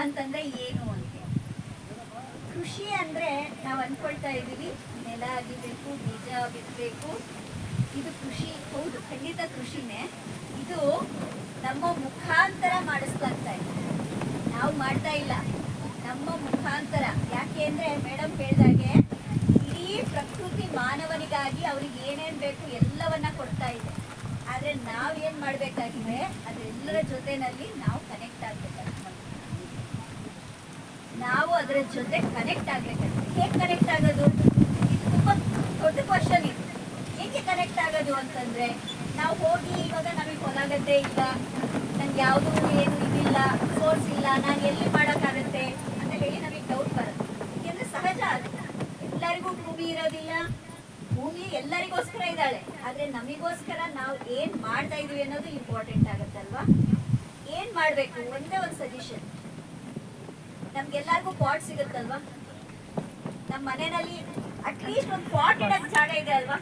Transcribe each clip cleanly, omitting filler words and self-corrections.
ಅಂತಂದ್ರೆ ಏನು ಅಂತ. ಕೃಷಿ ಅಂದ್ರೆ ನಾವು ಅನ್ಕೊಳ್ತಾ ಇದೀವಿ ನೆಲ ಅಗಿಬೇಕು, ಬೀಜ ಬಿತ್ತಬೇಕು, ಇದು ಕೃಷಿ. ಹೌದು, ಖಂಡಿತ ಕೃಷಿನೇ. ಇದು ನಮ್ಮ ಮುಖಾಂತರ ಮಾಡಿಸ್ತಾ ಇದೆ, ನಾವು ಮಾಡ್ತಾ ಇಲ್ಲ, ನಮ್ಮ ಮುಖಾಂತರ. ಯಾಕೆ ಅಂದ್ರೆ ಮೇಡಮ್ ಹೇಳಿದಾಗೆ ಇಡೀ ಪ್ರಕೃತಿ ಮಾನವನಿಗಾಗಿ ಅವ್ರಿಗೆ ಏನೇನ್ ಬೇಕು ಎಲ್ಲವನ್ನ ಕೊಡ್ತಾ ಇದೆ. ಆದ್ರೆ ನಾವೇನ್ ಮಾಡ್ಬೇಕಾಗಿದೆ, ಅದೆಲ್ಲರ ಜೊತೆನಲ್ಲಿ ನಾವು ಕನೆಕ್ಟ್ ಆಗ್ಬೇಕಾಗಿದೆ. ನಾವು ಅದರ ಜೊತೆ ಕನೆಕ್ಟ್ ಆಗ್ಬೇಕಾಗಿದೆ. ಹೇಗೆ ಕನೆಕ್ಟ್ ಆಗೋದು? ಇದು ತುಂಬಾ ದೊಡ್ಡ ಕ್ವಶನ್. ಇದು ಹೇಗೆ ಕನೆಕ್ಟ್ ಆಗೋದು ಅಂತಂದ್ರೆ, ನಾವು ಹೋಗಿ ಇವಾಗ ನಮಗೆ ಹೊಲ ಗದ್ದೆ ಇಲ್ಲ, ನನ್ಗೆ ಯಾವುದು ಏನು ಇದಿಲ್ಲ, ಸೋರ್ಸ್ ಇಲ್ಲ, ನಾನು ಎಲ್ಲಿ ಮಾಡೋಕ್ಕಾಗತ್ತೆ ಅಂತ ಹೇಳಿ ನಮಗೆ ಡೌಟ್ ಬರುತ್ತೆ. ಯಾಕೆಂದ್ರೆ ಸಹಜ ಅದು, ಎಲ್ಲರಿಗೂ ಭೂಮಿ ಇರೋದಿಲ್ಲ, ಭೂಮಿ ಎಲ್ಲರಿಗೋಸ್ಕರ ಇದ್ದಾಳೆ. ಆದ್ರೆ ನಮಗೋಸ್ಕರ ನಾವು ಏನ್ ಮಾಡ್ತಾ ಇದೀವಿ ಅನ್ನೋದು ಇಂಪಾರ್ಟೆಂಟ್ ಆಗುತ್ತಲ್ವಾ? ಏನ್ ಮಾಡ್ಬೇಕು? ಒಂದೇ ಒಂದು ಸಜೆಷನ್, ನಮ್ಗೆಲ್ಲರಿಗೂ ಪಾಟ್ ಸಿಗುತ್ತಲ್ವಾ? ನಮ್ಮ ಮನೆಯಲ್ಲಿ ಅಟ್ಲೀಸ್ಟ್ ಒಂದು ಪಾಟ್ ಇಡಕ್ ಜಾಗ ಇದೆ ಅಲ್ವಾ?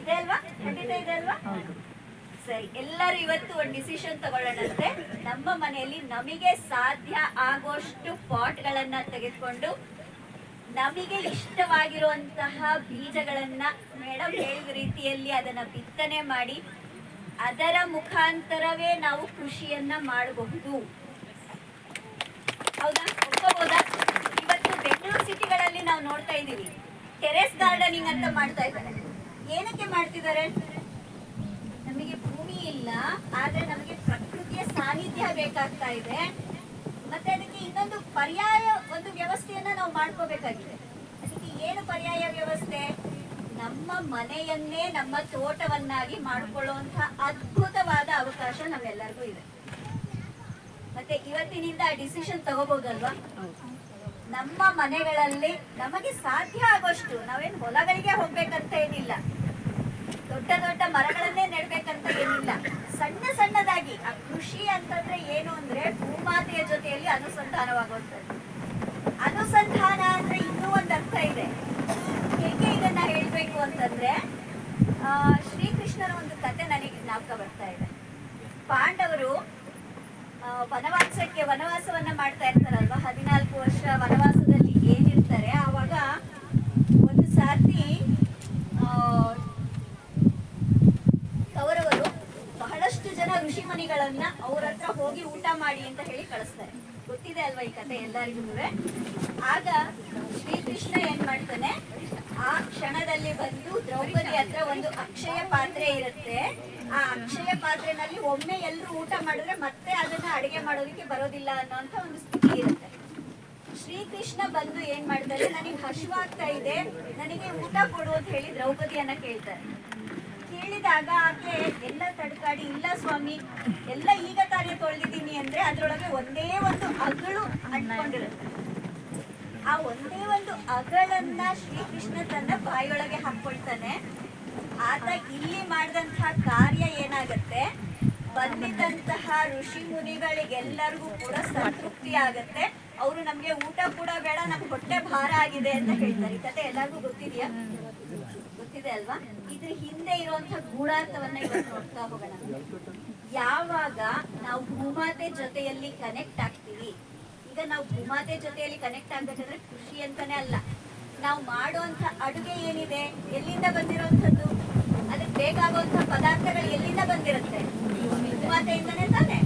ಇದೆ ಅಲ್ವಾ? ಖಂಡಿತ ಇದೆ ಅಲ್ವಾ? ಸರಿ, ಎಲ್ಲರೂ ಇವತ್ತು ಒಂದು ಡಿಸಿಷನ್ ತಗೊಳ್ಳೋಣಂತೆ. ನಮ್ಮ ಮನೆಯಲ್ಲಿ ನಮಗೆ ಸಾಧ್ಯ ಆಗೋಷ್ಟು ಪಾಟ್ಗಳನ್ನ ತೆಗೆದುಕೊಂಡು ನಮಗೆ ಇಷ್ಟವಾಗಿರುವಂತಹ ಬೀಜಗಳನ್ನ ಮೇಡಮ್ ಹೇಳಿದ ರೀತಿಯಲ್ಲಿ ಅದನ್ನ ಬಿತ್ತನೆ ಮಾಡಿ ಅದರ ಮುಖಾಂತರವೇ ನಾವು ಕೃಷಿಯನ್ನ ಮಾಡಬಹುದು. ಹೌದಾ? ಒಪ್ಕೋಬಹುದಾ? ಇವತ್ತು ಬೆಂಗಳೂರು ಸಿಟಿಗಳಲ್ಲಿ ನಾವು ನೋಡ್ತಾ ಇದ್ದೀವಿ, ಟೆರೆಸ್ ಗಾರ್ಡನಿಂಗ್ ಅಂತ ಮಾಡ್ತಾ ಇದ್ದಾರೆ. ಏನಕ್ಕೆ ಮಾಡ್ತಿದ್ದಾರೆ? ನಮಗೆ ಭೂಮಿ ಇಲ್ಲ, ಆದ್ರೆ ನಮಗೆ ಪ್ರಕೃತಿಯ ಸಾನ್ನಿಧ್ಯ ಬೇಕಾಗ್ತಾ ಇದೆ. ಮತ್ತೆ ಅದಕ್ಕೆ ಇನ್ನೊಂದು ಪರ್ಯಾಯ ಒಂದು ವ್ಯವಸ್ಥೆಯನ್ನ ನಾವು ಮಾಡ್ಕೋಬೇಕಾಗಿದೆ. ಅದಕ್ಕೆ ಏನು ಪರ್ಯಾಯ ವ್ಯವಸ್ಥೆ? ನಮ್ಮ ಮನೆಯನ್ನೇ ನಮ್ಮ ತೋಟವನ್ನಾಗಿ ಮಾಡಿಕೊಳ್ಳುವಂತಹ ಅದ್ಭುತವಾದ ಅವಕಾಶ ನಮ್ಮೆಲ್ಲರಿಗೂ ಇದೆ. ಮತ್ತೆ ಇವತ್ತಿನಿಂದ ಆ ಡಿಸಿಷನ್ ತಗೋಬಹುದಲ್ವಾ? ನಮ್ಮ ಮನೆಗಳಲ್ಲಿ ನಮಗೆ ಸಾಧ್ಯ ಆಗೋಷ್ಟು, ನಾವೇನು ಹೊಲಗಳಿಗೆ ಹೋಗ್ಬೇಕಂತ ಏನಿಲ್ಲ, ದೊಡ್ಡ ದೊಡ್ಡ ಮರಗಳನ್ನೇ ನೆಡ್ಬೇಕಂತ ಏನಿಲ್ಲ, ಸಣ್ಣ ಸಣ್ಣದಾಗಿ. ಆ ಕೃಷಿ ಅಂತಂದ್ರೆ ಏನು ಅಂದ್ರೆ ಭೂಮಾತೆಯ ಜೊತೆಯಲ್ಲಿ ಅನುಸಂಧಾನವಾಗುವಂಥದ್ದು. ಅನುಸಂಧಾನ ಅಂದ್ರೆ ಇನ್ನೂ ಒಂದು ಅರ್ಥ ಇದೆ. ಹೇಗೆ ಇದನ್ನ ಹೇಳ್ಬೇಕು ಅಂತಂದ್ರೆ, ಶ್ರೀಕೃಷ್ಣನ ಒಂದು ಕತೆ ನನಗೆ ಜ್ಞಾಪಕ ಬರ್ತಾ ಇದೆ. ಪಾಂಡವರು ವನವಾಸವನ್ನ ಮಾಡ್ತಾ ಇರ್ತಾರಲ್ವಾ, 14 ವರ್ಷ ವನವಾಸದಲ್ಲಿ ಏನಿರ್ತಾರೆ, ಆವಾಗ ಒಂದು ಸಾರ್ತಿ ಕೌರವರು ಬಹಳಷ್ಟು ಜನ ಋಷಿ ಮುನಿಗಳನ್ನ ಅವ್ರ ಹತ್ರ ಹೋಗಿ ಊಟ ಮಾಡಿ ಅಂತ ಹೇಳಿ ಕಳಿಸ್ತಾರೆ. ಗೊತ್ತಿದೆ ಅಲ್ವಾ ಈ ಕತೆ ಎಲ್ಲರಿಗೂ? ಆಗ ಶ್ರೀಕೃಷ್ಣ ಏನ್ ಮಾಡ್ತಾನೆ, ಆ ಕ್ಷಣದಲ್ಲಿ ಬಂದು ದ್ರೌಪದಿ ಹತ್ರ ಒಂದು ಅಕ್ಷಯ ಪಾತ್ರೆ ಇರುತ್ತೆ. ಆ ಅಕ್ಷಯ ಪಾತ್ರೆನಲ್ಲಿ ಒಮ್ಮೆ ಎಲ್ಲರೂ ಊಟ ಮಾಡಿದ್ರೆ ಮತ್ತೆ ಅದನ್ನ ಅಡಿಗೆ ಮಾಡೋದಕ್ಕೆ ಬರೋದಿಲ್ಲ ಅನ್ನೋಂತ ಒಂದು ಸ್ಥಿತಿ ಇರುತ್ತೆ. ಶ್ರೀಕೃಷ್ಣ ಬಂದು ಏನ್ ಮಾಡ್ತಾರೆ, ನನಗೆ ಹಸಿವಾಗ್ತಾ ಇದೆ, ನನಗೆ ಊಟ ಕೊಡು ಅಂತ ಹೇಳಿ ದ್ರೌಪದಿಯನ್ನ ಕೇಳ್ತಾರೆ. ಕೇಳಿದಾಗ ಆಕೆ ಎಲ್ಲ ತಡ್ಕಾಡಿ, ಇಲ್ಲ ಸ್ವಾಮಿ, ಎಲ್ಲ ಈಗ ತಾನೇ ತೊಳೆದಿದ್ದೀನಿ ಅಂದ್ರೆ ಅದ್ರೊಳಗೆ ಒಂದೇ ಒಂದು ಅಗಳು ಅಂಟ್ಕೊಂಡಿರುತ್ತೆ. ಆ ಒಂದೇ ಒಂದು ಅಗಳನ್ನ ಶ್ರೀಕೃಷ್ಣ ತನ್ನ ಬಾಯಿಯೊಳಗೆ ಹಾಕೊಳ್ತಾನೆ. ಆತ ಇಲ್ಲಿ ಮಾಡಿದಂತಹ ಕಾರ್ಯ ಏನಾಗತ್ತೆ, ಬಂದಿದ್ದಂತಹ ಋಷಿ ಮುನಿಗಳಿಗೆಲ್ಲರಿಗೂ ಕೂಡ ಸಂತೃಪ್ತಿ ಆಗತ್ತೆ. ಅವರು ನಮ್ಗೆ ಊಟ ಕೂಡ ಬೇಡ, ನಮ್ಗೆ ಹೊಟ್ಟೆ ಭಾರ ಆಗಿದೆ ಅಂತ ಹೇಳ್ತಾರೆ. ಈ ಕತೆ ಎಲ್ಲರಿಗೂ ಗೊತ್ತಿದೆಯಾ? ಗೊತ್ತಿದೆ ಅಲ್ವಾ? ಇದ್ರ ಹಿಂದೆ ಇರುವಂತಹ ಗೂಢಾರ್ಥವನ್ನ ಇವತ್ತು ನೋಡ್ತಾ ಹೋಗೋಣ. ಯಾವಾಗ ನಾವು ಭೂಮಾತೆ ಜೊತೆಯಲ್ಲಿ ಕನೆಕ್ಟ್ ಆಗ್ತೀವಿ, ಈಗ ನಾವು ಭೂಮಾತೆ ಜೊತೆಯಲ್ಲಿ ಕನೆಕ್ಟ್ ಆಗ್ಬೇಕಂದ್ರೆ ಕೃಷಿ ಅಂತಾನೆ ಅಲ್ಲ, ನಾವು ಮಾಡುವಂತ ಅಡುಗೆ ಏನಿದೆ ಎಲ್ಲಿಂದ ಬಂದಿರುವಂತದ್ದು, ಅದಕ್ಕೆ ಬೇಕಾಗುವಂತಹ ಪದಾರ್ಥಗಳು ಎಲ್ಲಿಂದ ಬಂದಿರುತ್ತೆ? ಭೂಮಾತೆಯಿಂದನೇ ತಾನೆ.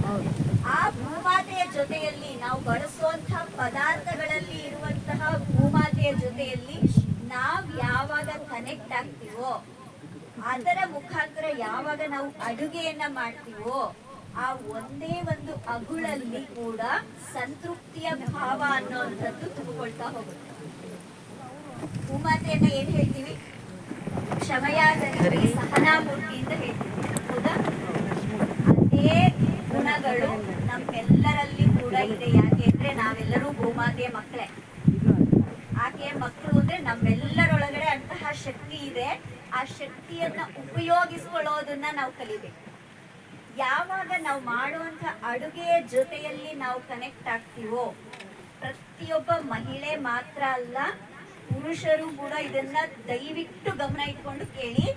ಆ ಭೂಮಾತೆಯ ಜೊತೆಯಲ್ಲಿ ನಾವು ಬಳಸುವಂತಹ ಪದಾರ್ಥಗಳಲ್ಲಿ ಇರುವಂತಹ ಭೂಮಾತೆಯ ಜೊತೆಯಲ್ಲಿ ನಾವ್ ಯಾವಾಗ ಕನೆಕ್ಟ್ ಆಗ್ತೀವೋ, ಅದರ ಮುಖಾಂತರ ಯಾವಾಗ ನಾವು ಅಡುಗೆಯನ್ನ ಮಾಡ್ತೀವೋ, ಆ ಒಂದೇ ಒಂದು ಅಗುಳಲ್ಲಿ ಕೂಡ ಸಂತೃಪ್ತಿಯ ಭಾವ ಅನ್ನೋಂಥದ್ದು ತುಂಬಿಕೊಳ್ತಾ ಹೋಗುತ್ತೆ. ಭೂಮಾತೆಯನ್ನ ಏನ್ ಹೇಳ್ತೀವಿ? ಕ್ಷಮಯಾದರಿ ಸಹನಾಮೂರ್ತಿ ಅಂತ ಹೇಳ್ತೀವಿ, ಹೌದಾ? ಅದೇ ಗುಣಗಳು ನಮ್ಮೆಲ್ಲರಲ್ಲಿ ಕೂಡ ಇದೆ. ಯಾಕೆ ಅಂದ್ರೆ ನಾವೆಲ್ಲರೂ ಭೂಮಾತೆಯ ಮಕ್ಕಳೇ. ಆಕೆ ಮಕ್ಕಳು ಅಂದ್ರೆ ನಮ್ಮೆಲ್ಲರೊಳಗಡೆ ಅಂತಹ ಶಕ್ತಿ ಇದೆ. ಆ ಶಕ್ತಿಯನ್ನ ಉಪಯೋಗಿಸ್ಕೊಳ್ಳೋದನ್ನ ನಾವು ಕಲಿಬೇಕು. ಯಾವಾಗ ನಾವು ಮಾಡುವಂತ ಅಡುಗೆಯ ಜೊತೆಯಲ್ಲಿ ನಾವು ಕನೆಕ್ಟ್ ಆಗ್ತೀವೋ, ಪ್ರತಿಯೊಬ್ಬ ಮಹಿಳೆ ಮಾತ್ರ ಅಲ್ಲ, ಪುರುಷರು ಕೂಡ ಇದನ್ನ ದಯವಿಟ್ಟು ಗಮನ ಇಟ್ಕೊಂಡು ಕೇಳಿ.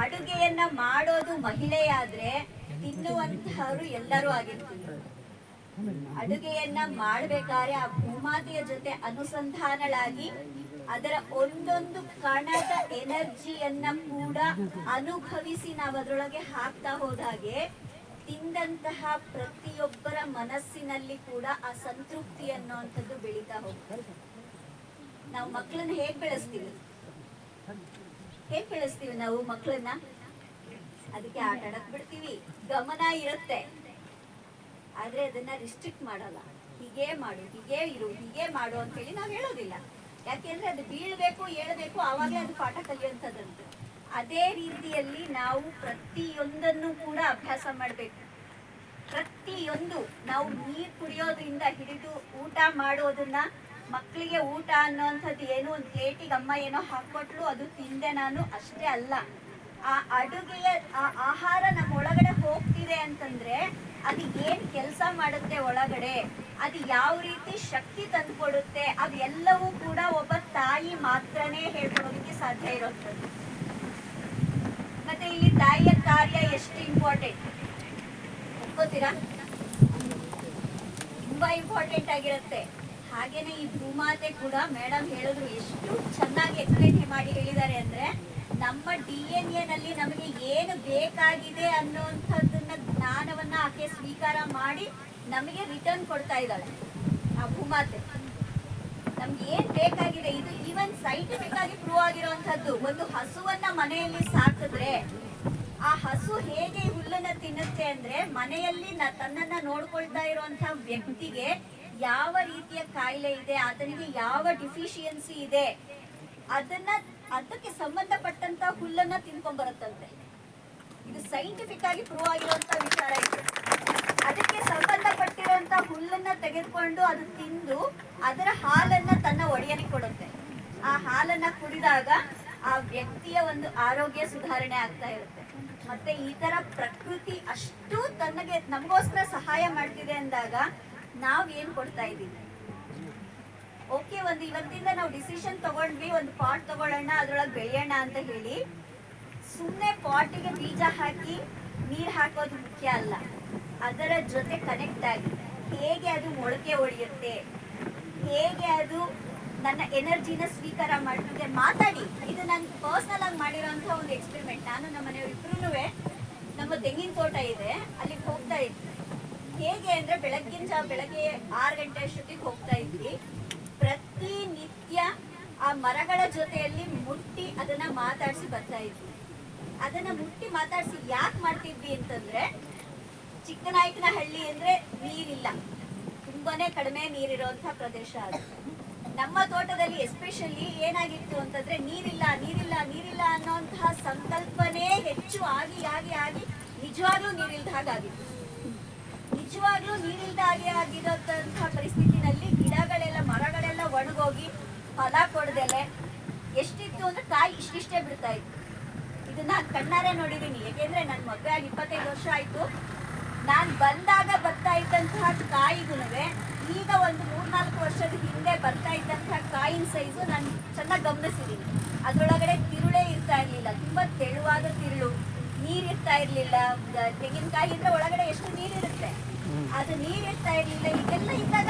ಅಡುಗೆಯನ್ನ ಮಾಡೋದು ಮಹಿಳೆಯಾದ್ರೆ ತಿನ್ನುವಂತಹವರು ಎಲ್ಲರೂ ಆಗಿರ್ತೀವಿ. ಅಡುಗೆಯನ್ನ ಮಾಡ್ಬೇಕಾದ್ರೆ ಆ ಭೂಮಾತೆಯ ಜೊತೆ ಅನುಸಂಧಾನಳಾಗಿ ಅದರ ಒಂದೊಂದು ಕಣದ ಎನರ್ಜಿಯನ್ನ ಕೂಡ ಅನುಭವಿಸಿ ನಾವು ಅದರೊಳಗೆ ಹಾಕ್ತಾ ಹೋದಾಗೆ ತಿಂದಂತಹ ಪ್ರತಿಯೊಬ್ಬರ ಮನಸ್ಸಿನಲ್ಲಿ ಕೂಡ ಆ ಸಂತೃಪ್ತಿ ಅನ್ನುವಂಥದ್ದು ಬೆಳೀತಾ ಹೋಗ್ತದೆ. ನಾವು ಮಕ್ಕಳನ್ನ ಹೇಗ್ ಬೆಳೆಸ್ತೀವಿ ನಾವು ಮಕ್ಕಳನ್ನ? ಅದಕ್ಕೆ ಆಟ ಆಡಕ್ ಬಿಡ್ತೀವಿ, ಗಮನ ಇರುತ್ತೆ, ಆದ್ರೆ ಅದನ್ನ ರಿಸ್ಟ್ರಿಕ್ಟ್ ಮಾಡಲ್ಲ. ಹೀಗೆ ಮಾಡು, ಹೀಗೆ ಇರು, ಹೀಗೆ ಮಾಡು ಅಂತ ಹೇಳಿ ನಾವು ಹೇಳೋದಿಲ್ಲ. ಯಾಕೆಂದ್ರೆ ಅದು ಬೀಳ್ಬೇಕು, ಏಳ್ಬೇಕು, ಆವಾಗಲೇ ಅದು ಪಾಠ ಕಲಿಯುವಂಥದ್ದಂತೆ. ಅದೇ ರೀತಿಯಲ್ಲಿ ನಾವು ಪ್ರತಿಯೊಂದನ್ನು ಕೂಡ ಅಭ್ಯಾಸ ಮಾಡಬೇಕು. ಪ್ರತಿಯೊಂದು ನಾವು ನೀರು ಕುಡಿಯೋದ್ರಿಂದ ಹಿಡಿದು ಊಟ ಮಾಡೋದನ್ನ, ಮಕ್ಕಳಿಗೆ ಊಟ ಅನ್ನೋಂಥದ್ದು ಏನೋ ಒಂದು ಪ್ಲೇಟಿಗೆ ಅಮ್ಮ ಏನೋ ಹಾಕೊಟ್ಲು ಅದು ತಿಂದೆ ನಾನು, ಅಷ್ಟೇ ಅಲ್ಲ. ಆ ಅಡುಗೆಯ ಆ ಆಹಾರ ನಮ್ಮ ಒಳಗಡೆ ಹೋಗ್ತಿದೆ ಅಂತಂದ್ರೆ ಅದು ಏನ್ ಕೆಲಸ ಮಾಡುತ್ತೆ ಒಳಗಡೆ, ಅದು ಯಾವ ರೀತಿ ಶಕ್ತಿ ತಂದ್ಕೊಡುತ್ತೆ, ಅದೆಲ್ಲವೂ ಕೂಡ ಒಬ್ಬ ತಾಯಿ ಮಾತ್ರನೇ ಹೇಳ್ಕೊಡೋದಕ್ಕೆ ಸಾಧ್ಯ ಇರೋಂಥದ್ದು. ಮತ್ತೆ ಇಲ್ಲಿ ತಾಯಿಯ ಕಾರ್ಯ ಎಷ್ಟು ಇಂಪಾರ್ಟೆಂಟ್ ಒಪ್ಕೋತೀರಾ? ತುಂಬಾ ಇಂಪಾರ್ಟೆಂಟ್ ಆಗಿರುತ್ತೆ. ಹಾಗೇನೆ ಈ ಭೂಮಾತೆ ಕೂಡ ಮೇಡಮ್ ಹೇಳಿದ್ರು, ಎಷ್ಟು ಚೆನ್ನಾಗಿ ಎಕ್ಸ್ಪ್ಲೇನ್ ಮಾಡಿ ಹೇಳಿದ್ದಾರೆ ಅಂದ್ರೆ, ನಮ್ಮ DNA ನಲ್ಲಿ ನಮಗೆ ಏನು ಬೇಕಾಗಿದೆ ಅನ್ನೋಂಥದ್ದನ್ನ ಜ್ಞಾನವನ್ನ ಆಕೆ ಸ್ವೀಕಾರ ಮಾಡಿ ನಮಗೆ ರಿಟರ್ನ್ ಕೊಡ್ತಾ ಇದ್ದಾಳೆ ಆ ಭೂಮಾತೆ. ನಮ್ಗೆ ಏನ್ ಬೇಕಾಗಿದೆ, ಇದು ಈವನ್ ಸೈಂಟಿಫಿಕ್ ಆಗಿ ಪ್ರೂವ್ ಆಗಿರುವಂತದ್ದು. ಒಂದು ಹಸುವನ್ನ ಮನೆಯಲ್ಲಿ ಸಾಕಿದ್ರೆ ಆ ಹಸು ಹೇಗೆ ಹುಲ್ಲನ್ನ ತಿನ್ನುತ್ತೆ ಅಂದ್ರೆ, ಮನೆಯಲ್ಲಿ ತನ್ನನ್ನ ನೋಡ್ಕೊಳ್ತಾ ಇರುವಂತಹ ವ್ಯಕ್ತಿಗೆ ಯಾವ ರೀತಿಯ ಕಾಯಿಲೆ ಇದೆ, ಆತನಿಗೆ ಯಾವ ಡಿಫಿಷಿಯನ್ಸಿ ಇದೆ, ಅದಕ್ಕೆ ಸಂಬಂಧಪಟ್ಟಂತ ಹುಲ್ಲನ್ನ ತಿನ್ಕೊಂಡ್ ಬರುತ್ತಂತೆ. ಇದು ಸೈಂಟಿಫಿಕ್ ಆಗಿ ಪ್ರೂವ್ ಆಗಿರುವಂತ ವಿಚಾರ ಇದೆ. ಅದಕ್ಕೆ ಸಂಬಂಧಪಟ್ಟಿರುವಂತ ಹುಲ್ಲನ್ನ ತೆಗೆದುಕೊಂಡು ಅದು ತಿಂದು ಅದರ ಹಾಲನ್ನ ತನ್ನ ಒಡೆಯನಿಗೆ ಕೊಡುತ್ತೆ. ಆ ಹಾಲನ್ನ ಕುಡಿದಾಗ ಆ ವ್ಯಕ್ತಿಯ ಒಂದು ಆರೋಗ್ಯ ಸುಧಾರಣೆ ಆಗ್ತಾ ಇರುತ್ತೆ. ಮತ್ತೆ ಈ ತರ ಪ್ರಕೃತಿ ಅಷ್ಟು ನಮಗೋಸ್ಕರ ಸಹಾಯ ಮಾಡ್ತಿದೆ ಅಂದಾಗ ನಾವ್ ಏನ್ ಕೊಡ್ತಾ ಇದ್ದೀವಿ? ಓಕೆ, ಒಂದು ಇವತ್ತಿಂದ ನಾವು ಡಿಸಿಷನ್ ತಗೊಂಡ್ವಿ, ಒಂದು ಪಾಟ್ ತಗೊಳ್ಳೋಣ, ಅದ್ರೊಳಗೆ ಬೆಳೆಯೋಣ ಅಂತ ಹೇಳಿ. ಸುಮ್ಮನೆ ಪಾಟಿಗೆ ಬೀಜ ಹಾಕಿ ನೀರ್ ಹಾಕೋದು ಮುಖ್ಯ ಅಲ್ಲ, ಅದರ ಜೊತೆ ಕನೆಕ್ಟ್ ಆಗಿ ಹೇಗೆ ಅದು ಮೊಳಕೆ ಹೊಡೆಯುತ್ತೆ, ಹೇಗೆ ಅದು ನನ್ನ ಎನರ್ಜಿನ ಸ್ವೀಕಾರ ಮಾಡ್ತಿದೆ, ಮಾತಾಡಿ. ಇದು ನಾನು ಪರ್ಸನಲ್ ಆಗಿ ಮಾಡಿರೋಂಥ ಒಂದು ಎಕ್ಸ್ಪೆರಿಮೆಂಟ್. ನಾನು ನಮ್ಮ ಮನೆಯವ್ರಿಬ್ರು ನಮ್ಮ ತೆಂಗಿನ ತೋಟ ಇದೆ, ಅಲ್ಲಿಗೆ ಹೋಗ್ತಾ ಇದ್ವಿ. ಹೇಗೆ ಅಂದ್ರೆ ಬೆಳಗ್ಗೆ 6 ಗಂಟೆ ಅಷ್ಟೊತ್ತಿಗೆ ಹೋಗ್ತಾ ಇದ್ವಿ. ಪ್ರತಿನಿತ್ಯ ಆ ಮರಗಳ ಜೊತೆಯಲ್ಲಿ ಮುಟ್ಟಿ ಅದನ್ನ ಮಾತಾಡಿಸಿ ಬರ್ತಾ ಇದ್ವಿ. ಅದನ್ನ ಮುಟ್ಟಿ ಮಾತಾಡಿಸಿ ಯಾಕೆ ಮಾಡ್ತಿದ್ವಿ ಅಂತಂದ್ರೆ, ಚಿಕ್ಕನಾಯಕನಹಳ್ಳಿ ಅಂದ್ರೆ ನೀರಿಲ್ಲ, ತುಂಬಾನೇ ಕಡಿಮೆ ನೀರಿರುವಂತ ಪ್ರದೇಶ ಅದು. ನಮ್ಮ ತೋಟದಲ್ಲಿ ಎಸ್ಪೆಷಲಿ ಏನಾಗಿತ್ತು ಅಂತಂದ್ರೆ, ನೀರಿಲ್ಲ ನೀರಿಲ್ಲ ನೀರಿಲ್ಲ ಅನ್ನೋಂತಹ ಸಂಕಲ್ಪನೆ ಹೆಚ್ಚು ಆಗಿ ಆಗಿ ಆಗಿ ನಿಜವಾಗ್ಲೂ ನೀರಿಲ್ದ ಹಾಗಾಗಿತ್ತು. ನಿಜವಾಗ್ಲೂ ನೀರಿಲ್ದ ಹಾಗೆ ಆಗಿರೋಂತಹ ಪರಿಸ್ಥಿತಿನಲ್ಲಿ ಗಿಡಗಳೆಲ್ಲ, ಮರಗಳೆಲ್ಲ ಒಣಗೋಗಿ ಫಲ ಕೊಡದೆಲೆ ಎಷ್ಟಿತ್ತು ಅಂದ್ರೆ ಕಾಯಿ ಇಷ್ಟಿಷ್ಟೇ ಬಿಡ್ತಾ ಇತ್ತು. ಇದನ್ನ ಕಣ್ಣಾರೆ ನೋಡಿದೀನಿ. ಯಾಕೆಂದ್ರೆ ನನ್ನ ಮದುವೆ ಆಗಿ 25 ವರ್ಷ ಆಯ್ತು. ನಾನು ಬಂದಾಗ ಬರ್ತಾ ಇದ್ದಂತಹ ಕಾಯಿಗುನುವೆ ಈಗ ಒಂದು 3-4 ವರ್ಷದ ಹಿಂದೆ ಬರ್ತಾ ಇದ್ದಂತಹ ಕಾಯಿನ ಸೈಜು ನಾನು ಚೆನ್ನಾಗಿ ಗಮನಿಸಿದೀನಿ. ಅದ್ರೊಳಗಡೆ ತಿರುಳೇ ಇರ್ತಾ ಇರ್ಲಿಲ್ಲ, ತುಂಬಾ ತೆಳುವಾದ ತಿರುಳು, ನೀರಿರ್ತಾ ಇರ್ಲಿಲ್ಲ. ತೆಂಗಿನಕಾಯಿ ಇದ್ರೆ ಒಳಗಡೆ ಎಷ್ಟು ನೀರಿರುತ್ತೆ, ಅದು ನೀರಿರ್ತಾ ಇರ್ಲಿಲ್ಲ. ಇದೆಲ್ಲ ಇದ್ದಾಗ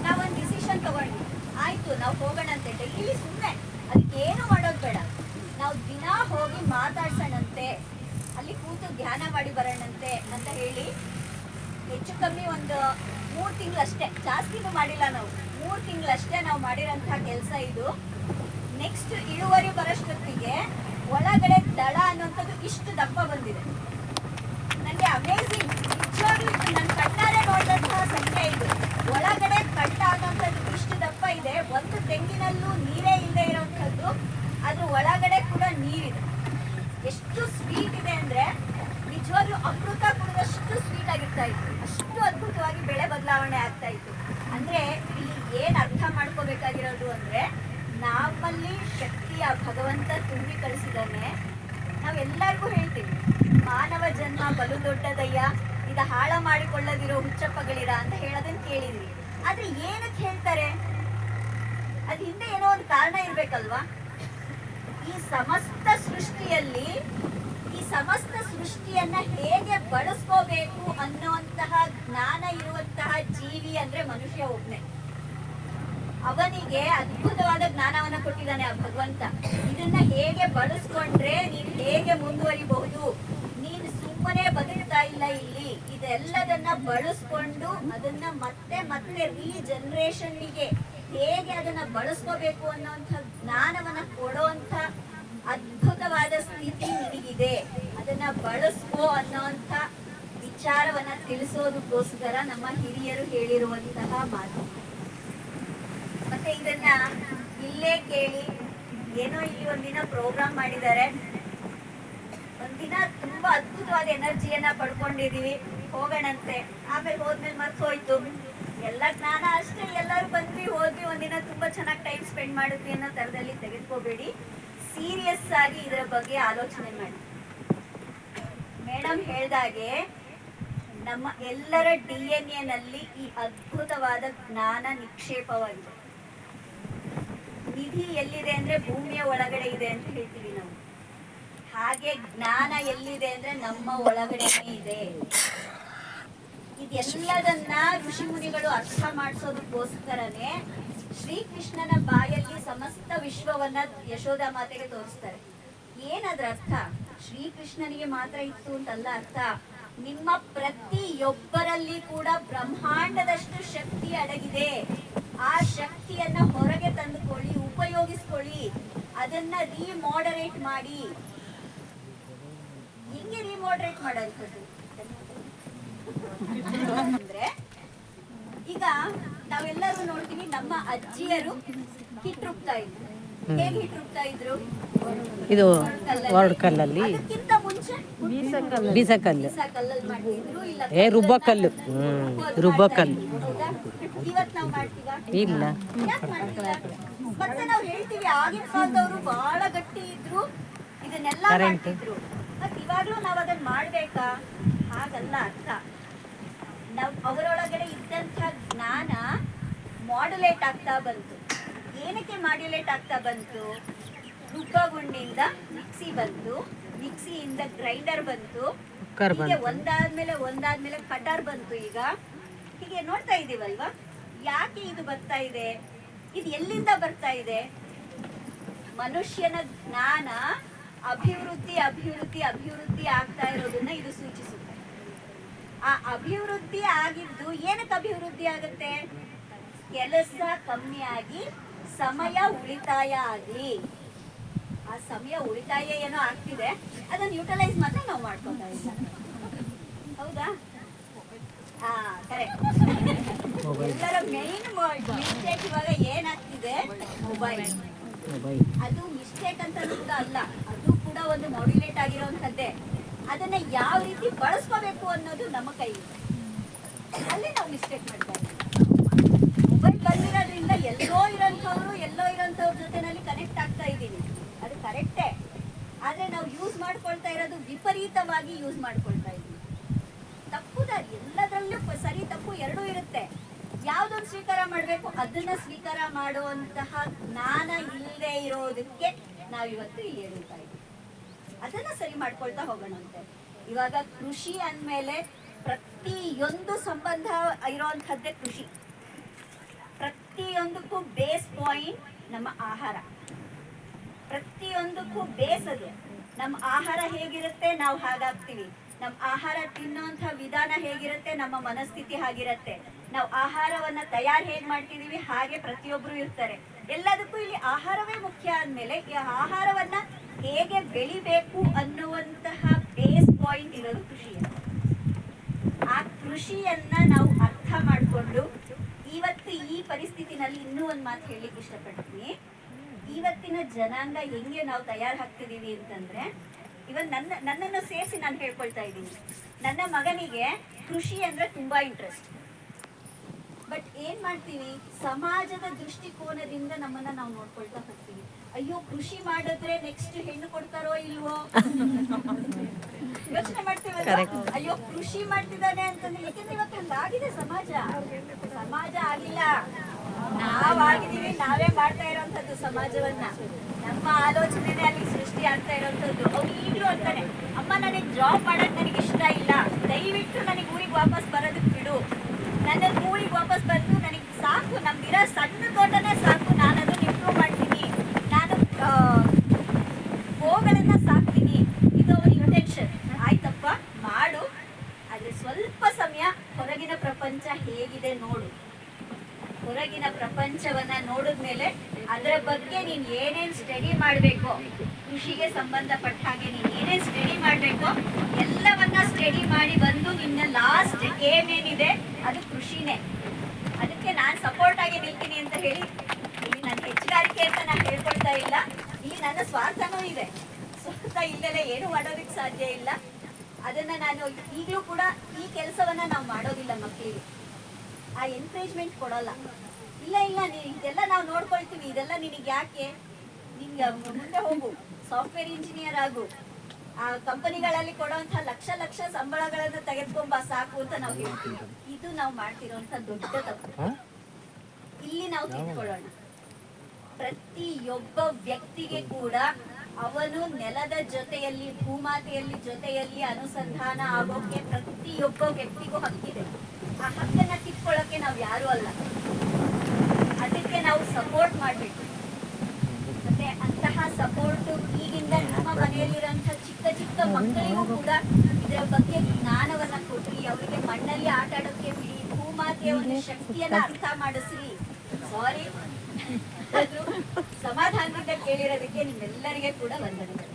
ನಾವೊಂದು ಡಿಸಿಷನ್ ತಗೊಂಡ್ವಿ, ಆಯ್ತು ನಾವು ಹೋಗೋಣ ಅಂತ. ಡೈಲಿ ಸುಮ್ಮನೆ ಅದಕ್ಕೆ ಏನು ಮಾಡೋದು ಬೇಡ, ನಾವು ದಿನ ಹೋಗಿ ಮಾತಾಡ್ಸೋಣಂತೆ, ಅಲ್ಲಿ ಕೂತು ಧ್ಯಾನ ಮಾಡಿ ಬರೋಣಂತೆ ಅಂತ ಹೇಳಿ ಹೆಚ್ಚು ಕಮ್ಮಿ ಒಂದು 3 ತಿಂಗಳಷ್ಟೇ, ಜಾಸ್ತಿನೂ ಮಾಡಿಲ್ಲ ನಾವು, 3 ತಿಂಗಳಷ್ಟೇ ನಾವು ಮಾಡಿರೋಂಥ ಕೆಲಸ ಇದು. ನೆಕ್ಸ್ಟ್ ಇಳುವರಿ ಬರೋಷ್ಟೊತ್ತಿಗೆ ಒಳಗಡೆ ದಳ ಅನ್ನೋಂಥದ್ದು ಇಷ್ಟು ದಪ್ಪ ಬಂದಿದೆ. ನನಗೆ ಅಮೇಝಿಂಗ್, ನಿಜವಾಗ್ಲೂ ನನ್ನ ಕಣ್ಣಾರೆ ನೋಡಿದಂತಹ ಸಂಖ್ಯೆ ಇದು. ಒಳಗಡೆ ಕಟ್ಟ ಅನ್ನೋಂಥದ್ದು ಇಷ್ಟು ದಪ್ಪ ಇದೆ. ಒಂದು ತೆಂಗಿನಲ್ಲೂ ನೀರೇ ಇಲ್ಲದೆ ಇರೋಂಥದ್ದು, ಅದ್ರ ಒಳಗಡೆ ಕೂಡ ನೀರಿದೆ. ಎಷ್ಟು ಸ್ವೀಟ್ ಇದೆ ಅಂದ್ರೆ ನಿಜವಾಗ್ಲೂ ಅಮೃತ ಕುಡಿದಷ್ಟು ಸ್ವೀಟ್ ಆಗಿರ್ತಾ ಇತ್ತು. ಅಷ್ಟು ಅದ್ಭುತವಾಗಿ ಬೆಳೆ ಬದಲಾವಣೆ ಆಗ್ತಾ ಇತ್ತು. ಅಂದ್ರೆ ಇಲ್ಲಿ ಏನ್ ಅರ್ಥ ಮಾಡ್ಕೋಬೇಕಾಗಿರೋದು ಅಂದ್ರೆ, ನಮ್ಮಲ್ಲಿ ಶಕ್ತಿಯ ಭಗವಂತ ತುಂಬಿ ಕಳಿಸಿದಾನೆ. ನಾವೆಲ್ಲರಿಗೂ ಹೇಳ್ತೀವಿ, ಮಾನವ ಜನ್ಮ ಬಲು ದೊಡ್ಡದಯ್ಯ, ಇದ ಹಾಳ ಮಾಡಿಕೊಳ್ಳದಿರೋ ಹುಚ್ಚಪ್ಪಗಳಿರ ಅಂತ ಹೇಳೋದನ್ನ ಕೇಳಿದ್ವಿ. ಆದ್ರೆ ಏನಕ್ಕೆ ಹೇಳ್ತಾರೆ? ಅದ್ ಹಿಂದೆ ಏನೋ ಒಂದು ಕಾರಣ ಇರ್ಬೇಕಲ್ವಾ? ಈ ಸಮಸ್ತ ಸೃಷ್ಟಿಯಲ್ಲಿ ಈ ಸಮಸ್ತ ಸೃಷ್ಟಿಯನ್ನ ಹೇಗೆ ಬಳಸ್ಕೋಬೇಕು ಅನ್ನುವಂತಹ ಜ್ಞಾನ ಇರುವಂತಹ ಜೀವಿ ಅಂದ್ರೆ ಮನುಷ್ಯ ಒಬ್ಬನೇ. ಅವನಿಗೆ ಅದ್ಭುತವಾದ ಜ್ಞಾನವನ್ನ ಕೊಟ್ಟಿದ್ದಾನೆ ಆ ಭಗವಂತ. ಇದನ್ನ ಹೇಗೆ ಬಳಸ್ಕೊಂಡ್ರೆ ನೀನು ಹೇಗೆ ಮುಂದುವರಿಬಹುದು, ನೀನು ಸುಮ್ಮನೆ ಬದುಕ್ತಾ ಇಲ್ಲ ಇಲ್ಲಿ, ಇದೆಲ್ಲದನ್ನ ಬಳಸ್ಕೊಂಡು ಅದನ್ನ ಮತ್ತೆ ಮತ್ತೆ ರೀಜನರೇಷನ್ಗೆ ಹೇಗೆ ಅದನ್ನ ಬಳಸ್ಕೋಬೇಕು ಅನ್ನೋಂಥ ಜ್ಞಾನವನ್ನ ಕೊಡೋಂಥ ಅದ್ಭುತವಾದ ಸ್ಥಿತಿ ನಿನಗಿದೆ. ಅದನ್ನ ಬಳಸ್ಕೋ ಅನ್ನೋಂಥ ವಿಚಾರವನ್ನ ತಿಳಿಸೋದಕ್ಕೋಸ್ಕರ ನಮ್ಮ ಹಿರಿಯರು ಹೇಳಿರುವಂತಹ ಮಾತು. ಮತ್ತೆ ಇದನ್ನ ಇಲ್ಲೇ ಕೇಳಿ, ಏನೋ ಇಲ್ಲಿ ಒಂದಿನ ಪ್ರೋಗ್ರಾಮ್ ಮಾಡಿದ್ದಾರೆ, ಒಂದಿನ ತುಂಬಾ ಅದ್ಭುತವಾದ ಎನರ್ಜಿಯನ್ನ ಪಡ್ಕೊಂಡಿದೀವಿ, ಹೋಗೋಣಂತೆ, ಆಮೇಲೆ ಹೋದ್ಮೇಲೆ ಮರ್ತು ಹೋಯ್ತು. ಎಲ್ಲ ಜ್ಞಾನ ಅಷ್ಟೇ, ಎಲ್ಲರೂ ಬಂದ್ವಿ ಹೋದ್ವಿ, ಒಂದಿನ ತುಂಬಾ ಚೆನ್ನಾಗಿ ಟೈಮ್ ಸ್ಪೆಂಡ್ ಮಾಡಿದ್ವಿ ಅನ್ನೋ ತರದಲ್ಲಿ ತೆಗೆದುಕೋಬೇಡಿ. ಸೀರಿಯಸ್ ಆಗಿ ಇದರ ಬಗ್ಗೆ ಆಲೋಚನೆ ಮಾಡಿ. ಮೇಡಮ್ ಹೇಳ್ದಾಗೆ ನಮ್ಮ ಎಲ್ಲರ DNA ನಲ್ಲಿ ಈ ಅದ್ಭುತವಾದ ಜ್ಞಾನ ನಿಕ್ಷೇಪವಾಗಿದೆ. ನಿಧಿ ಎಲ್ಲಿದೆ ಅಂದ್ರೆ ಭೂಮಿಯ ಒಳಗಡೆ ಇದೆ ಅಂತ ಹೇಳ್ತೀವಿ ನಾವು. ಹಾಗೆ ಜ್ಞಾನ ಎಲ್ಲಿದೆ ಅಂದ್ರೆ ನಮ್ಮ ಒಳಗಡೆನೇ ಇದೆ. ಇದೆಲ್ಲದನ್ನ ಋಷಿ ಮುನಿಗಳು ಅರ್ಥ ಮಾಡಿಸೋದಕ್ಕೋಸ್ಕರನೇ ಶ್ರೀಕೃಷ್ಣನ ಬಾಯಲ್ಲಿ ಸಮಸ್ತ ವಿಶ್ವವನ್ನ ಯಶೋಧ ಮಾತೆಗೆ ತೋರಿಸ್ತಾರೆ. ಏನದ್ರ ಅರ್ಥ? ಶ್ರೀಕೃಷ್ಣನಿಗೆ ಮಾತ್ರ ಇತ್ತು ಅಂತಲ್ಲ ಅರ್ಥ. ನಿಮ್ಮ ಪ್ರತಿಯೊಬ್ಬರಲ್ಲಿ ಕೂಡ ಬ್ರಹ್ಮಾಂಡದಷ್ಟು ಶಕ್ತಿ ಅಡಗಿದೆ. ಆ ಶಕ್ತಿಯನ್ನ ಹೊರಗೆ ತಂದುಕೊಳ್ಳಿ, ಉಪಯೋಗಿಸ್ಕೊಳ್ಳಿ, ಅದನ್ನ ರಿಮೋಡರೇಟ್ ಮಾಡಿ. ಹಿಂಗೆ ರಿಮೋಡರೇಟ್ ಮಾಡೋದು ಅಂದ್ರೆ, ಈಗ ನಾವೆಲ್ಲರೂ ನೋಡ್ತೀವಿ, ನಮ್ಮ ಅಜ್ಜಿಯರು ಹಿಟ್ಟು ರುಬ್ತಾ ಇದ್ರು. ಹೇಗೆ ಹಿಟ್ಟು ರುಬ್ತಾ ಇದ್ರು? ಇದು ಒರಡ್ಕಲ್ಲಲ್ಲಿ, ಅದಕ್ಕಿಂತ ಮುಂಚೆ ಬೀಸಕಲ್ಲು, ಕಲ್ಲಲ್ಲಿ ಮಾಡ್ತಿದ್ರು, ಇಲ್ಲ ರುಬ್ಬಕಲ್ಲು. ರುಬ್ಬಕಲ್ಲು ಇವತ್ತು ನಾವು ಮಾಡ್ತೀವಾ? ಇಲ್ಲ. ಯಾಕೆ ಮಾಡ್ತಿಲ್ಲ? ಮತ್ತೆ ನಾವು ಹೇಳ್ತೀವಿ ಆಗಿನ ಕಾಲದವರು ಬಹಳ ಗಟ್ಟಿ ಇದ್ರು, ಇದನ್ನೆಲ್ಲ ಮಾಡ್ತಿದ್ರು. ಮತ್ ಇವಾಗ್ಲೂ ನಾವ್ ಅದನ್ನ ಮಾಡ್ಬೇಕಾ? ಹಾಗಲ್ಲ ಅರ್ಥ. ನಾವು ಅವರೊಳಗಡೆ ಇದ್ದಂಥ ಜ್ಞಾನ ಮಾಡ್ಯುಲೇಟ್ ಆಗ್ತಾ ಬಂತು. ಏನಕ್ಕೆ ಮಾಡ್ಯುಲೇಟ್ ಆಗ್ತಾ ಬಂತು? ರುಬ್ಬಗುಂಡಿಯಿಂದ ಮಿಕ್ಸಿ ಬಂತು, ಮಿಕ್ಸಿಯಿಂದ ಗ್ರೈಂಡರ್ ಬಂತು, ಹೀಗೆ ಒಂದಾದ್ಮೇಲೆ ಕಟರ್ ಬಂತು. ಈಗ ಹೀಗೆ ನೋಡ್ತಾ ಇದೀವಲ್ವಾ? ಯಾಕೆ ಇದು ಬರ್ತಾ ಇದೆ? ಇದು ಎಲ್ಲಿಂದ ಬರ್ತಾ ಇದೆ? ಮನುಷ್ಯನ ಜ್ಞಾನ ಅಭಿವೃದ್ಧಿ ಅಭಿವೃದ್ಧಿ ಅಭಿವೃದ್ಧಿ ಆಗ್ತಾ ಇರೋದನ್ನ ಇದು ಸೂಚಿಸುತ್ತೆ. ಆ ಅಭಿವೃದ್ಧಿ ಆಗಿದ್ದು ಏನಕ್ಕೆ ಅಭಿವೃದ್ಧಿ ಆಗುತ್ತೆ? ಕೆಲಸ ಕಮ್ಮಿ ಆಗಿ ಸಮಯ ಉಳಿತಾಯ ಆಗಿ. ಆ ಸಮಯ ಉಳಿತಾಯ ಏನೋ ಆಗ್ತಿದೆ, ಅದನ್ನ ಯುಟಿಲೈಸ್ ಮಾತ್ರ ನಾವು ಮಾಡ್ಕೊತಾ ಇಲ್ಲ. ಹೌದಾ? ಕರೆಕ್ಟ್. ಎಲ್ಲರ ಮೇನ್ ಮಿಸ್ಟೇಕ್ ಇವಾಗ ಏನಾಗ್ತಿದೆ? ಮೊಬೈಲ್. ಅದು ಮಿಸ್ಟೇಕ್ ಅಂತ ಕೂಡ ಅಲ್ಲ, ಅದು ಕೂಡ ಒಂದು ಮಾಡ್ಯುಲೇಟ್ ಆಗಿರೋಂಥದ್ದೇ. ಅದನ್ನ ಯಾವ ರೀತಿ ಬಳಸ್ಕೋಬೇಕು ಅನ್ನೋದು ನಮ್ಮ ಕೈ. ಅಲ್ಲೇ ನಾವು ಮಿಸ್ಟೇಕ್ ಮಾಡ್ತಾ ಇದ್ದೀವಿ. ಮೊಬೈಲ್ ಬಂದಿರೋದ್ರಿಂದ ಎಲ್ಲೋ ಇರೋಂಥವ್ರ ಜೊತೆನಲ್ಲಿ ಕನೆಕ್ಟ್ ಆಗ್ತಾ ಇದ್ದೀವಿ, ಅದು ಕರೆಕ್ಟೇ. ಆದ್ರೆ ನಾವು ಯೂಸ್ ಮಾಡ್ಕೊಳ್ತಾ ಇರೋದು ವಿಪರೀತವಾಗಿ ಯೂಸ್ ಮಾಡ್ಕೊಳ್ತಾ ಇದ್ದೀವಿ. ತಪ್ಪುದ ಎಲ್ಲದರಲ್ಲೂ ಸರಿ ತಪ್ಪು ಎರಡೂ ಇರುತ್ತೆ. ಯಾವ್ದೊಂದು ಸ್ವೀಕಾರ ಮಾಡಬೇಕು ಅದನ್ನ ಸ್ವೀಕಾರ ಮಾಡುವಂತಹ ಜ್ಞಾನ ಇಲ್ಲದೆ ಇರೋದಕ್ಕೆ ನಾವಿವತ್ತು ಇಲ್ಲಿ ಹೇಳ್ತಾ ಇದ್ದೀವಿ. ಅದನ್ನ ಸರಿ ಮಾಡ್ಕೊಳ್ತಾ ಹೋಗೋಣಂತೆ. ಇವಾಗ ಕೃಷಿ ಅಂದ್ಮೇಲೆ ಪ್ರತಿಯೊಂದು ಸಂಬಂಧ ಇರೋಂಥದ್ದೇ ಕೃಷಿ. ಪ್ರತಿಯೊಂದಕ್ಕೂ ಬೇಸ್ ಪಾಯಿಂಟ್ ನಮ್ಮ ಆಹಾರ. ಪ್ರತಿಯೊಂದಕ್ಕೂ ಬೇಸ್ ಅದು. ನಮ್ಮ ಆಹಾರ ಹೇಗಿರುತ್ತೆ ನಾವು ಹಾಗಾಗ್ತೀವಿ. ನಮ್ಮ ಆಹಾರ ತಿನ್ನೋಂಥ ವಿಧಾನ ಹೇಗಿರುತ್ತೆ ನಮ್ಮ ಮನಸ್ಥಿತಿ ಹಾಗಿರುತ್ತೆ. ನಾವು ಆಹಾರವನ್ನ ತಯಾರು ಹೇಗೆ ಮಾಡ್ತಿದೀವಿ ಹಾಗೆ ಪ್ರತಿಯೊಬ್ರು ಇರ್ತಾರೆ. ಎಲ್ಲದಕ್ಕೂ ಇಲ್ಲಿ ಆಹಾರವೇ ಮುಖ್ಯ ಅಂದ್ಮೇಲೆ ಈ ಆಹಾರವನ್ನ ಹೇಗೆ ಬೆಳಿಬೇಕು ಅನ್ನುವಂತಹ ಬೇಸ್ ಪಾಯಿಂಟ್ ಇರೋದು ಕೃಷಿಯ. ಆ ಕೃಷಿಯನ್ನ ನಾವು ಅರ್ಥ ಮಾಡಿಕೊಂಡು ಇವತ್ತು ಈ ಪರಿಸ್ಥಿತಿನಲ್ಲಿ ಇನ್ನೂ ಒಂದು ಮಾತು ಹೇಳಲಿಕ್ಕೆ ಇಷ್ಟಪಡ್ತೀನಿ. ಇವತ್ತಿನ ಜನಾಂಗ ಹೆಂಗೆ ನಾವು ತಯಾರು ಹಾಕ್ತಿದೀವಿ ಅಂತಂದ್ರೆ, ಇವನ್ ನನ್ನನ್ನು ಸೇರಿಸಿ ನಾನು ಹೇಳ್ಕೊಳ್ತಾ ಇದ್ದೀನಿ. ನನ್ನ ಮಗನಿಗೆ ಕೃಷಿ ಅಂದ್ರೆ ತುಂಬಾ ಇಂಟ್ರೆಸ್ಟ್. ಬಟ್ ಏನ್ ಮಾಡ್ತೀವಿ? ಸಮಾಜದ ದೃಷ್ಟಿಕೋನದಿಂದ ನಮ್ಮನ್ನ ನಾವು ನೋಡ್ಕೊಳ್ತಾ ಹೋಗ್ತೀವಿ. ಅಯ್ಯೋ ಕೃಷಿ ಮಾಡಿದ್ರೆ ನೆಕ್ಸ್ಟ್ ಹೆಣ್ಣು ಕೊಡ್ತಾರೋ ಇಲ್ವೋ ಯೋಚನೆ ಮಾಡ್ತೀವಲ್ಲ. ಅಯ್ಯೋ ಕೃಷಿ ಮಾಡ್ತಿದ್ದಾನೆ ಅಂತಂದ್ರೆ, ಯಾಕಂದ್ರೆ ಇವತ್ತು ಹಂಗಾಗಿದೆ ಸಮಾಜ. ಸಮಾಜ ಆಗಿಲ್ಲ, ನಾವಾಗಿದ್ದೀವಿ. ನಾವೇ ಮಾಡ್ತಾ ಇರೋಂಥದ್ದು ಸಮಾಜವನ್ನ. ನಮ್ಮ ಆಲೋಚನೆನೇ ಅಲ್ಲಿ ಸೃಷ್ಟಿ ಆಗ್ತಾ ಇರೋಂಥದ್ದು. ಅವ್ನು ಈಗಲೂ ಅಂತಾನೆ, ಅಮ್ಮ ಜಾಬ್ ಮಾಡಕ್ ನನಗೆ ಇಷ್ಟ ಇಲ್ಲ, ದಯವಿಟ್ಟು ನನಗೆ ಊರಿಗೆ ವಾಪಸ್ ಬರೋದಕ್ಕೆ ಬಿಡು, ನನ್ನ ಊರಿಗೆ ವಾಪಸ್ ಬಂದು ನನಗೆ ಸಾಕು, ನಮ್ದಿರೋ ಸಣ್ಣ ತೋಟನೇ ಸಾಕು, ನಾನು ಅದನ್ನ ಇಂಪ್ರೂವ್ ಮಾಡ್ತೀನಿ, ನಾನು ಗೋಗಳನ್ನ ಸಾಕ್ತೀನಿ, ಇದು ಅವ್ರ ಇಂಟೆನ್ಷನ್. ಆಯ್ತಪ್ಪ ಮಾಡು, ಆದ್ರೆ ಸ್ವಲ್ಪ ಸಮಯ ಹೊರಗಿನ ಪ್ರಪಂಚ ಹೇಗಿದೆ ನೋಡು. ಹೊರಗಿನ ಪ್ರಪಂಚವನ್ನ ನೋಡಿದ್ಮೇಲೆ ಅದರ ಬಗ್ಗೆ ನೀನ್ ಏನೇನ್ ಸ್ಟಡಿ ಮಾಡ್ಬೇಕೋ, ಕೃಷಿಗೆ ಸಂಬಂಧಪಟ್ಟ ಹಾಗೆ ನೀನ್ ಏನೇನ್ ಸ್ಟಡಿ ಮಾಡ್ಬೇಕೋ ಎಲ್ಲವನ್ನ ಸ್ಟಡಿ ಮಾಡಿ ಬಂದು ನಿನ್ನ ಲಾಸ್ಟ್ ಏಮ್ ಏನಿದೆ ಅದು ಕೃಷಿನೇ. ಅದಕ್ಕೆ ನಾನ್ ಸಪೋರ್ಟ್ ಆಗಿ ನಿಲ್ತೀನಿ ಅಂತ ಹೇಳಿ ಇಲ್ಲಿ ನನ್ನ ಹೆಚ್ಚುಗಾರಿಕೆ ಅಂತ ನಾನು ಹೇಳ್ಕೊಳ್ತಾ ಇಲ್ಲ, ಇಲ್ಲಿ ನನ್ನ ಸ್ವಾರ್ಥನೂ ಇದೆ. ಸ್ವಾರ್ಥ ಇಲ್ಲದೆ ಏನು ಮಾಡೋದಕ್ಕೆ ಸಾಧ್ಯ ಇಲ್ಲ. ಅದನ್ನ ನಾನು ಈಗಲೂ ಕೂಡ ಈ ಕೆಲಸವನ್ನ ನಾವು ಮಾಡೋದಿಲ್ಲ, ಮಕ್ಕಳಿಗೆ ಆ ಎನ್ಕರೇಜ್ಮೆಂಟ್ ಕೊಡಲ್ಲ. ಇಲ್ಲ ಇಲ್ಲ ಇದೆಲ್ಲ ನಾವು ನೋಡ್ಕೊಳ್ತೀವಿ, ಇದೆಲ್ಲ ನಿನಗೆ ಯಾಕೆ, ನಿನ್ಗೆ ಮುಂದೆ ಹೋಗು, ಸಾಫ್ಟ್ವೇರ್ ಇಂಜಿನಿಯರ್ ಆಗು, ಆ ಕಂಪನಿಗಳಲ್ಲಿ ಕೊಡುವಂತಹ ಲಕ್ಷ ಲಕ್ಷ ಸಂಬಳಗಳನ್ನು ತೆಗೆದುಕೊಂಬ ಸಾಕು ಅಂತ ನಾವು ಹೇಳ್ತೀವಿ. ಇದು ನಾವು ಮಾಡ್ತಿರೋಂಥ ದೊಡ್ಡ ತಪ್ಪು. ಇಲ್ಲಿ ನಾವು ತಿಳ್ಕೊಳ್ಳೋಣ, ಪ್ರತಿಯೊಬ್ಬ ವ್ಯಕ್ತಿಗೆ ಕೂಡ ಅವನು ನೆಲದ ಜೊತೆಯಲ್ಲಿ, ಭೂಮಾತೆಯಲ್ಲಿ ಜೊತೆಯಲ್ಲಿ ಅನುಸಂಧಾನ ಆಗೋಕೆ ಪ್ರತಿಯೊಬ್ಬ ವ್ಯಕ್ತಿಗೂ ಹಕ್ಕಿದೆ. ಆ ಹಕ್ಕನ್ನ ಕಿತ್ಕೊಳ್ಳೋಕೆ ನಾವು ಯಾರು ಅಲ್ಲ, ಅದಕ್ಕೆ ನಾವು ಸಪೋರ್ಟ್ ಮಾಡಬೇಕು. ಮತ್ತೆ ಅಂತಹ ಸಪೋರ್ಟ್ ಈಗಿಂದ ನಮ್ಮ ಮನೆಯಲ್ಲಿರೋಂಥ ಚಿಕ್ಕ ಚಿಕ್ಕ ಮಕ್ಕಳಿಗೂ ಕೂಡ ಇದರ ಬಗ್ಗೆ ಜ್ಞಾನವನ್ನ ಕೊಡ್ರಿ, ಅವರಿಗೆ ಮಣ್ಣಲ್ಲಿ ಆಟ ಆಡೋಕೆ ಬಿಡಿ, ಭೂಮಾತೆಯ ಒಂದು ಶಕ್ತಿಯನ್ನ ಅರ್ಥ ಮಾಡಿಸ್ರಿ. ಸಾರಿ, ಸಮಾಧಾನದಿಂದ ಕೇಳಿರೋದಕ್ಕೆ ನಿಮ್ಮೆಲ್ಲರಿಗೆ ಕೂಡ ವಂದನೆಗಳು.